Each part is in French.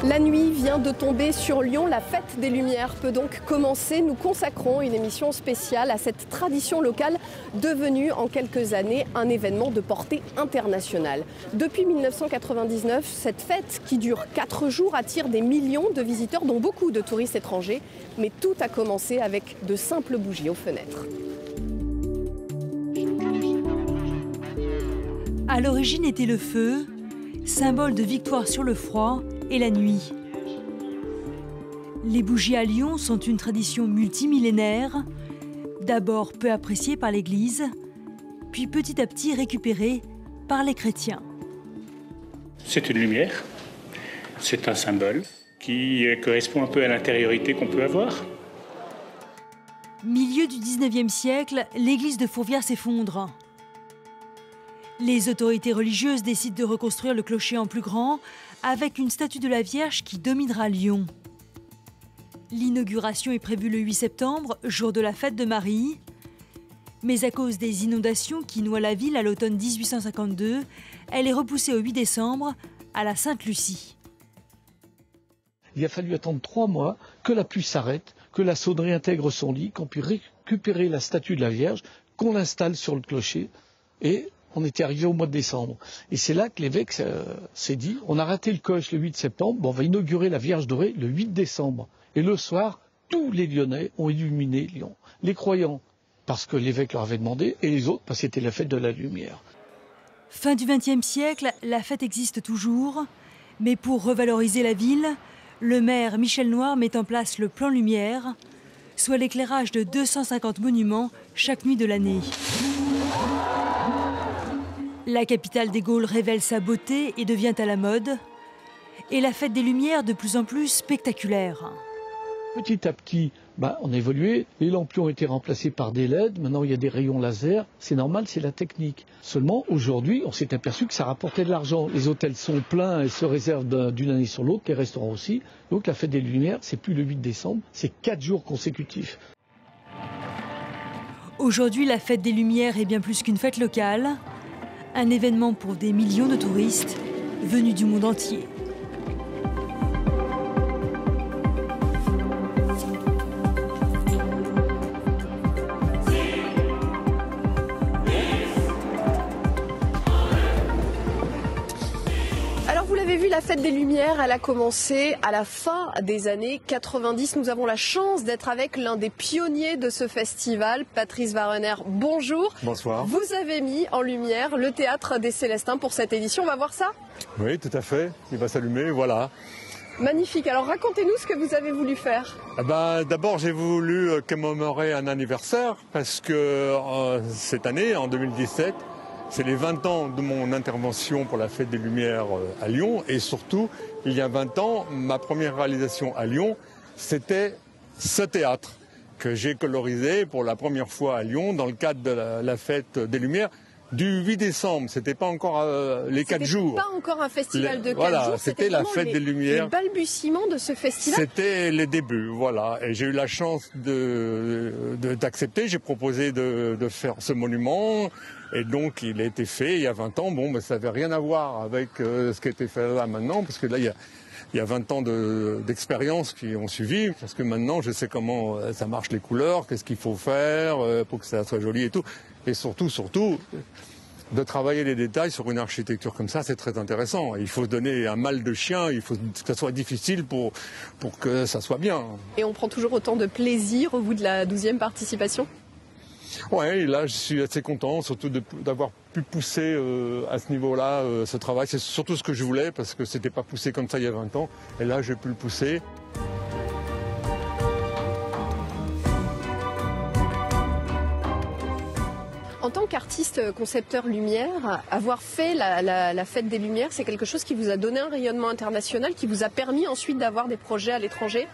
La nuit vient de tomber sur Lyon. La fête des Lumières peut donc commencer. Nous consacrons une émission spéciale à cette tradition locale devenue en quelques années un événement de portée internationale. Depuis 1999, cette fête qui dure 4 jours attire des millions de visiteurs, dont beaucoup de touristes étrangers. Mais tout a commencé avec de simples bougies aux fenêtres. À l'origine était le feu, symbole de victoire sur le froid et la nuit. Les bougies à Lyon sont une tradition multimillénaire, d'abord peu appréciée par l'Église, puis petit à petit récupérée par les chrétiens. C'est une lumière, c'est un symbole qui correspond un peu à l'intériorité qu'on peut avoir. Milieu du 19e siècle, l'église de Fourvière s'effondre. Les autorités religieuses décident de reconstruire le clocher en plus grand, avec une statue de la Vierge qui dominera Lyon. L'inauguration est prévue le 8 septembre, jour de la fête de Marie. Mais à cause des inondations qui noient la ville à l'automne 1852, elle est repoussée au 8 décembre, à la Sainte-Lucie. Il a fallu attendre 3 mois que la pluie s'arrête, que la sonnerie intègre son lit, qu'on puisse récupérer la statue de la Vierge, qu'on l'installe sur le clocher. Et on était arrivé au mois de décembre. Et c'est là que l'évêque s'est dit, on a raté le coche le 8 septembre, bon, on va inaugurer la Vierge dorée le 8 décembre. Et le soir, tous les Lyonnais ont illuminé Lyon. Les croyants, parce que l'évêque leur avait demandé, et les autres, parce que c'était la fête de la lumière. Fin du XXe siècle, la fête existe toujours. Mais pour revaloriser la ville, le maire Michel Noir met en place le plan Lumière, soit l'éclairage de 250 monuments chaque nuit de l'année. La capitale des Gaules révèle sa beauté et devient à la mode. Et la fête des Lumières de plus en plus spectaculaire. Petit à petit, on a évolué. Les lampions ont été remplacés par des LED. Maintenant, il y a des rayons laser. C'est normal, c'est la technique. Seulement, aujourd'hui, on s'est aperçu que ça rapportait de l'argent. Les hôtels sont pleins et se réservent d'une année sur l'autre, les restaurants aussi. Donc la fête des Lumières, c'est plus le 8 décembre, c'est 4 jours consécutifs. Aujourd'hui, la fête des Lumières est bien plus qu'une fête locale. Un événement pour des millions de touristes venus du monde entier. Vous l'avez vu, la fête des Lumières, elle a commencé à la fin des années 90. Nous avons la chance d'être avec l'un des pionniers de ce festival, Patrice Varener. Bonjour. Bonsoir. Vous avez mis en lumière le Théâtre des Célestins pour cette édition. On va voir ça? Oui, tout à fait. Il va s'allumer, voilà. Magnifique. Alors racontez-nous ce que vous avez voulu faire. D'abord, j'ai voulu commémorer un anniversaire parce que cette année, en 2017, c'est les 20 ans de mon intervention pour la Fête des Lumières à Lyon. Et surtout, il y a 20 ans, ma première réalisation à Lyon, c'était ce théâtre que j'ai colorisé pour la première fois à Lyon dans le cadre de la Fête des Lumières du 8 décembre. C'était pas encore les 4 jours. C'était pas encore un festival de 4 voilà, jours. C'était la Fête des Lumières. Le balbutiement de ce festival. C'était les débuts, voilà. Et j'ai eu la chance d'accepter. J'ai proposé de faire ce monument. Et donc, il a été fait il y a 20 ans. Bon, ça n'avait rien à voir avec ce qui a été fait là maintenant, parce que là, il y a 20 ans d'expérience qui ont suivi, parce que maintenant, je sais comment ça marche les couleurs, qu'est-ce qu'il faut faire pour que ça soit joli et tout. Et surtout, de travailler les détails sur une architecture comme ça, c'est très intéressant. Il faut donner un mal de chien, il faut que ça soit difficile pour que ça soit bien. Et on prend toujours autant de plaisir au bout de la 12e participation? Ouais, là je suis assez content, surtout d'avoir pu pousser à ce niveau-là ce travail. C'est surtout ce que je voulais, parce que c'était pas poussé comme ça il y a 20 ans. Et là j'ai pu le pousser. En tant qu'artiste concepteur lumière, avoir fait la Fête des Lumières, c'est quelque chose qui vous a donné un rayonnement international, qui vous a permis ensuite d'avoir des projets à l'étranger?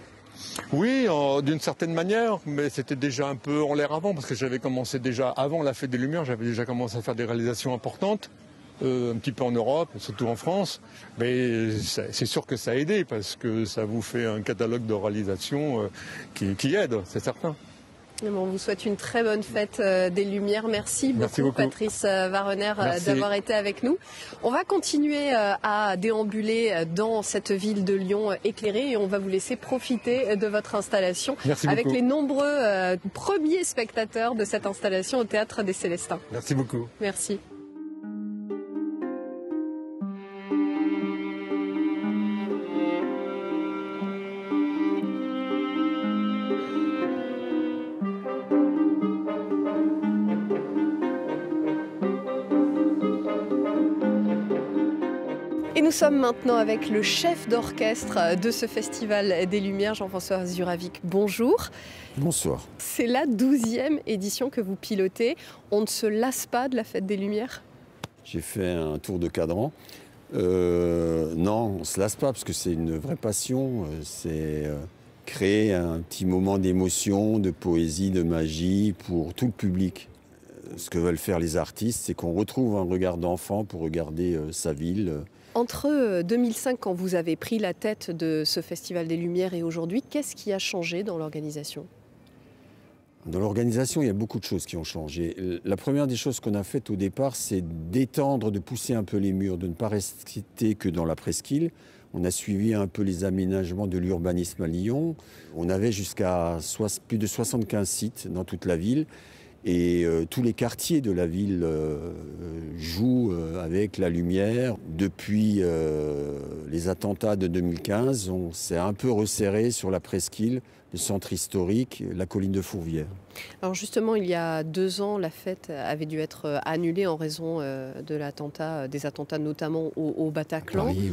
Oui, d'une certaine manière, mais c'était déjà un peu en l'air avant, parce que j'avais commencé déjà, avant la Fête des Lumières, j'avais déjà commencé à faire des réalisations importantes, un petit peu en Europe, surtout en France. Mais c'est sûr que ça a aidé, parce que ça vous fait un catalogue de réalisations qui aide, c'est certain. On vous souhaite une très bonne fête des Lumières. Merci beaucoup. Patrice Varener d'avoir été avec nous. On va continuer à déambuler dans cette ville de Lyon éclairée et on va vous laisser profiter de votre installation avec les nombreux premiers spectateurs de cette installation au Théâtre des Célestins. Merci beaucoup. Merci. Et nous sommes maintenant avec le chef d'orchestre de ce Festival des Lumières, Jean-François Zuravik. Bonjour. Bonsoir. C'est la 12e édition que vous pilotez. On ne se lasse pas de la Fête des Lumières? J'ai fait un tour de cadran. Non, on ne se lasse pas parce que c'est une vraie passion. C'est créer un petit moment d'émotion, de poésie, de magie pour tout le public. Ce que veulent faire les artistes, c'est qu'on retrouve un regard d'enfant pour regarder sa ville. Entre 2005, quand vous avez pris la tête de ce Festival des Lumières, et aujourd'hui, qu'est-ce qui a changé dans l'organisation? Dans l'organisation, il y a beaucoup de choses qui ont changé. La première des choses qu'on a faites au départ, c'est d'étendre, de pousser un peu les murs, de ne pas rester que dans la presqu'île. On a suivi un peu les aménagements de l'urbanisme à Lyon. On avait jusqu'à plus de 75 sites dans toute la ville. Et tous les quartiers de la ville jouent avec la lumière. Depuis les attentats de 2015, on s'est un peu resserré sur la presqu'île, le centre historique, la colline de Fourvière. Alors justement, il y a 2 ans, la fête avait dû être annulée en raison des attentats notamment au Bataclan. Paris,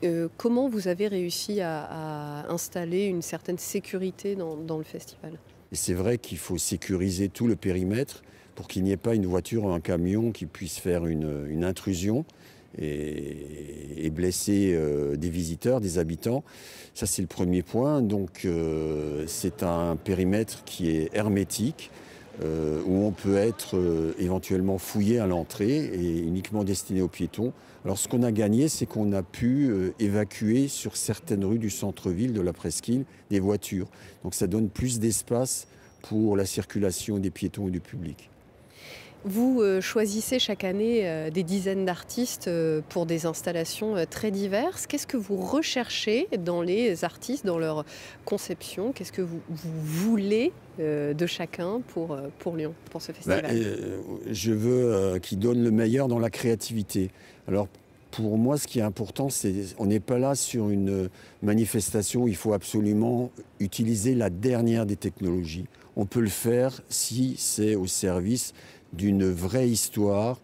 oui. Comment vous avez réussi à installer une certaine sécurité dans le festival? Et c'est vrai qu'il faut sécuriser tout le périmètre pour qu'il n'y ait pas une voiture ou un camion qui puisse faire une intrusion et blesser des visiteurs, des habitants. Ça, c'est le premier point. Donc, c'est un périmètre qui est hermétique, où on peut être éventuellement fouillé à l'entrée et uniquement destiné aux piétons. Alors ce qu'on a gagné, c'est qu'on a pu évacuer sur certaines rues du centre-ville de la presqu'île des voitures. Donc ça donne plus d'espace pour la circulation des piétons et du public. Vous choisissez chaque année des dizaines d'artistes pour des installations très diverses. Qu'est-ce que vous recherchez dans les artistes, dans leur conception? Qu'est-ce que vous voulez de chacun pour Lyon, pour ce festival? Je veux qu'ils donnent le meilleur dans la créativité. Alors, pour moi, ce qui est important, c'est qu'on n'est pas là sur une manifestation où il faut absolument utiliser la dernière des technologies. On peut le faire si c'est au service d'une vraie histoire,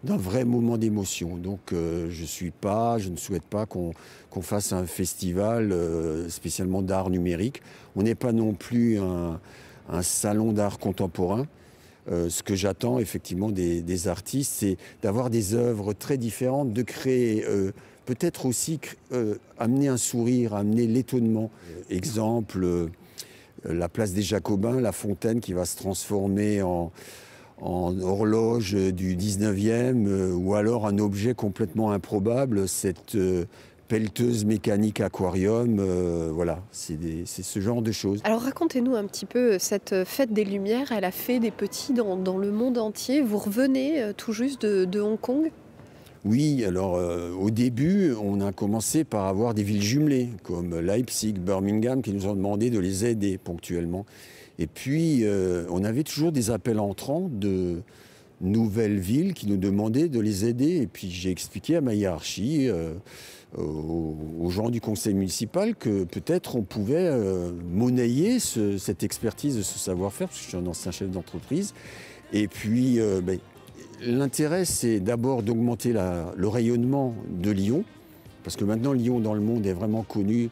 d'un vrai moment d'émotion. Donc je ne souhaite pas qu'on fasse un festival spécialement d'art numérique. On n'est pas non plus un salon d'art contemporain. Ce que j'attends effectivement des artistes, c'est d'avoir des œuvres très différentes, de créer, peut-être aussi amener un sourire, amener l'étonnement. Exemple, la place des Jacobins, la fontaine qui va se transformer en horloge du 19e, ou alors un objet complètement improbable, cette pelleteuse mécanique aquarium, voilà, c'est ce genre de choses. Alors racontez-nous un petit peu, cette fête des Lumières, elle a fait des petits dans le monde entier. Vous revenez tout juste de Hong Kong? Oui, alors au début, on a commencé par avoir des villes jumelées, comme Leipzig, Birmingham, qui nous ont demandé de les aider ponctuellement. Et puis, on avait toujours des appels entrants de nouvelles villes qui nous demandaient de les aider. Et puis, j'ai expliqué à ma hiérarchie, aux gens du conseil municipal, que peut-être on pouvait monnayer cette expertise, ce savoir-faire, parce que je suis un ancien chef d'entreprise. Et puis, l'intérêt, c'est d'abord d'augmenter le rayonnement de Lyon, parce que maintenant, Lyon dans le monde est vraiment connu,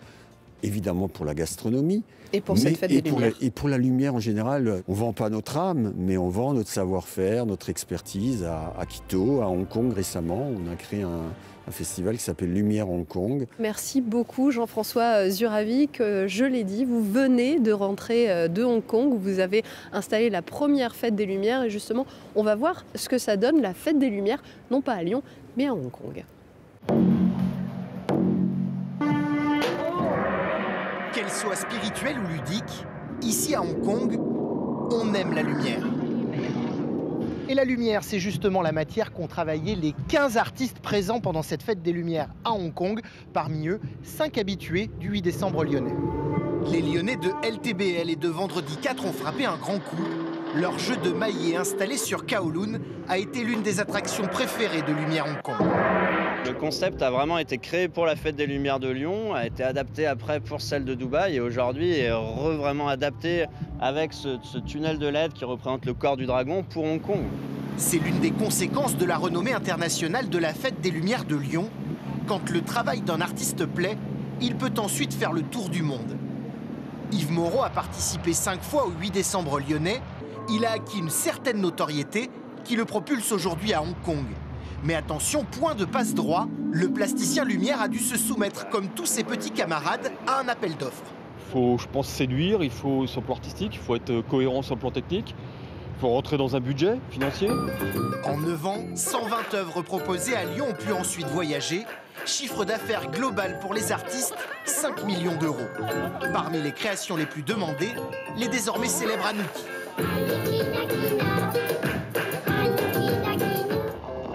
évidemment, pour la gastronomie. Et pour cette fête des Lumières. Et pour la lumière en général, on ne vend pas notre âme, mais on vend notre savoir-faire, notre expertise à Quito, à Hong Kong récemment. On a créé un festival qui s'appelle Lumière Hong Kong. Merci beaucoup Jean-François Zuravik. Je l'ai dit, vous venez de rentrer de Hong Kong où vous avez installé la première fête des Lumières. Et justement, on va voir ce que ça donne, la fête des Lumières, non pas à Lyon, mais à Hong Kong. Qu'elle soit spirituelle ou ludique, ici à Hong Kong, on aime la lumière. Et la lumière, c'est justement la matière qu'ont travaillé les 15 artistes présents pendant cette fête des Lumières à Hong Kong. Parmi eux, 5 habitués du 8 décembre lyonnais. Les Lyonnais de LTBL et de Vendredi 4 ont frappé un grand coup. Leur jeu de maillet installé sur Kowloon a été l'une des attractions préférées de Lumière Hong Kong. Le concept a vraiment été créé pour la fête des Lumières de Lyon, a été adapté après pour celle de Dubaï et aujourd'hui est vraiment adapté avec ce tunnel de LED qui représente le corps du dragon pour Hong Kong. C'est l'une des conséquences de la renommée internationale de la fête des Lumières de Lyon. Quand le travail d'un artiste plaît, il peut ensuite faire le tour du monde. Yves Moreau a participé 5 fois au 8 décembre lyonnais. Il a acquis une certaine notoriété qui le propulse aujourd'hui à Hong Kong. Mais attention, point de passe-droit, le plasticien Lumière a dû se soumettre, comme tous ses petits camarades, à un appel d'offres. Il faut, je pense, séduire, il faut sur le plan artistique, il faut être cohérent sur le plan technique, il faut rentrer dans un budget financier. En 9 ans, 120 œuvres proposées à Lyon ont pu ensuite voyager. Chiffre d'affaires global pour les artistes, 5 millions d'euros. Parmi les créations les plus demandées, les désormais célèbres Anouki.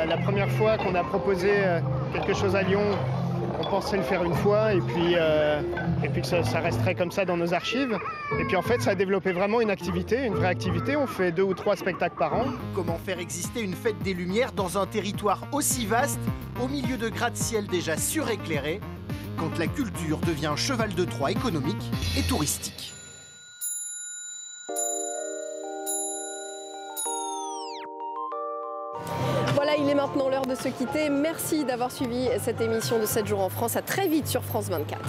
La première fois qu'on a proposé quelque chose à Lyon, on pensait le faire une fois et puis que ça resterait comme ça dans nos archives. Et puis en fait, ça a développé vraiment une activité, une vraie activité. On fait 2 ou 3 spectacles par an. Comment faire exister une fête des Lumières dans un territoire aussi vaste, au milieu de gratte-ciel déjà suréclairés, quand la culture devient un cheval de Troie économique et touristique. Voilà, il est maintenant l'heure de se quitter. Merci d'avoir suivi cette émission de 7 jours en France. À très vite sur France 24.